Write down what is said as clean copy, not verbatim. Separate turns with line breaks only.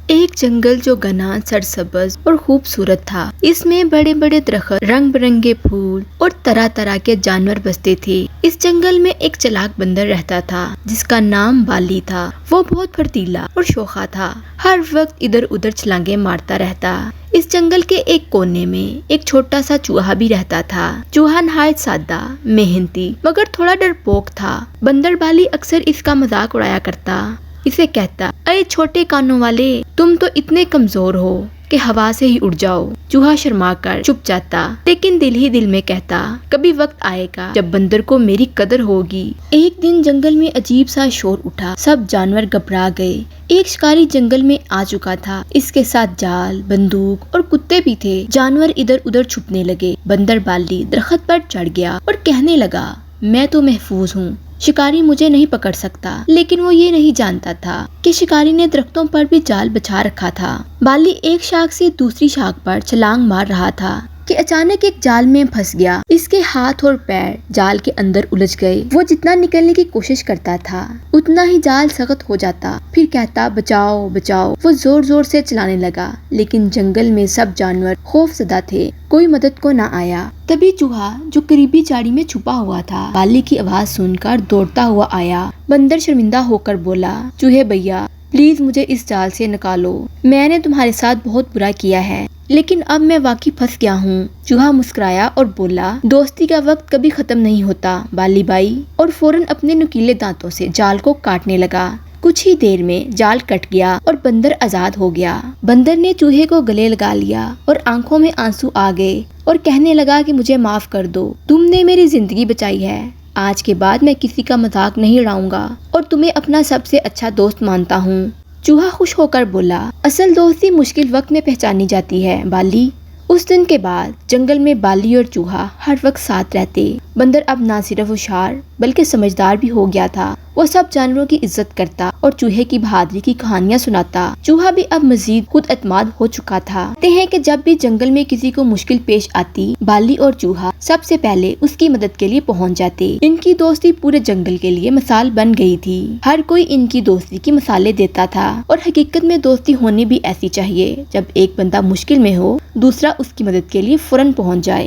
ایک جنگل جو گھنا سرسبز اور خوبصورت تھا۔ اس میں بڑے بڑے درخت، رنگ برنگے پھول اور طرح طرح کے جانور بستے تھے۔ اس جنگل میں ایک چلاک بندر رہتا تھا جس کا نام بالی تھا۔ وہ بہت پھرتیلا اور شوخا تھا، ہر وقت ادھر ادھر چھلانگے مارتا رہتا۔ اس جنگل کے ایک کونے میں ایک چھوٹا سا چوہا بھی رہتا تھا۔ چوہا نہایت سادہ، محنتی مگر تھوڑا ڈرپوک تھا۔ بندر بالی اکثر اس کا مذاق اڑایا کرتا، اسے کہتا، اے چھوٹے کانوں والے، تم تو اتنے کمزور ہو کہ ہوا سے ہی اڑ جاؤ۔ چوہا شرما کر چپ جاتا، لیکن دل ہی دل میں کہتا، کبھی وقت آئے گا جب بندر کو میری قدر ہوگی۔ ایک دن جنگل میں عجیب سا شور اٹھا، سب جانور گھبرا گئے۔ ایک شکاری جنگل میں آ چکا تھا، اس کے ساتھ جال، بندوق اور کتے بھی تھے۔ جانور ادھر ادھر چھپنے لگے۔ بندر بالی درخت پر چڑھ گیا اور کہنے لگا، میں تو محفوظ ہوں، شکاری مجھے نہیں پکڑ سکتا۔ لیکن وہ یہ نہیں جانتا تھا کہ شکاری نے درختوں پر بھی جال بچھا رکھا تھا۔ بالی ایک شاخ سے دوسری شاخ پر چھلانگ مار رہا تھا کہ اچانک ایک جال میں پھنس گیا۔ اس کے ہاتھ اور پیر جال کے اندر الجھ گئے۔ وہ جتنا نکلنے کی کوشش کرتا تھا اتنا ہی جال سخت ہو جاتا، پھر کہتا، بچاؤ بچاؤ۔ وہ زور زور سے چلانے لگا، لیکن جنگل میں سب جانور خوف زدہ تھے، کوئی مدد کو نہ آیا۔ تبھی چوہا جو قریبی جھاڑی میں چھپا ہوا تھا بالی کی آواز سن کر دوڑتا ہوا آیا۔ بندر شرمندہ ہو کر بولا، چوہے بھیا، پلیز مجھے اس جال سے نکالو، میں نے تمہارے ساتھ بہت برا کیا ہے، لیکن اب میں واقعی پھنس گیا ہوں۔ چوہا مسکرایا اور بولا، دوستی کا وقت کبھی ختم نہیں ہوتا بالی بھائی، اور فوراً اپنے نکیلے دانتوں سے جال کو کاٹنے لگا۔ کچھ ہی دیر میں جال کٹ گیا اور بندر آزاد ہو گیا۔ بندر نے چوہے کو گلے لگا لیا اور آنکھوں میں آنسو آ گئے اور کہنے لگا کہ مجھے معاف کر دو، تم نے میری زندگی بچائی ہے، آج کے بعد میں کسی کا مذاق نہیں اڑاؤں گا اور تمہیں اپنا سب سے اچھا دوست مانتا ہوں۔ چوہا خوش ہو کر بولا، اصل دوستی مشکل وقت میں پہچانی جاتی ہے بالی۔ اس دن کے بعد جنگل میں بالی اور چوہا ہر وقت ساتھ رہتے۔ بندر اب نہ صرف ہوشیار بلکہ سمجھدار بھی ہو گیا تھا۔ وہ سب جانوروں کی عزت کرتا اور چوہے کی بہادری کی کہانیاں سناتا۔ چوہا بھی اب مزید خود اعتماد ہو چکا تھا۔ کہتے ہیں کہ جب بھی جنگل میں کسی کو مشکل پیش آتی، بالی اور چوہا سب سے پہلے اس کی مدد کے لیے پہنچ جاتے۔ ان کی دوستی پورے جنگل کے لیے مثال بن گئی تھی۔ ہر کوئی ان کی دوستی کی مثالیں دیتا تھا، اور حقیقت میں دوستی ہونی بھی ایسی چاہیے، جب ایک بندہ مشکل میں ہو دوسرا اس کی مدد کے لیے فوراً پہنچ جائے۔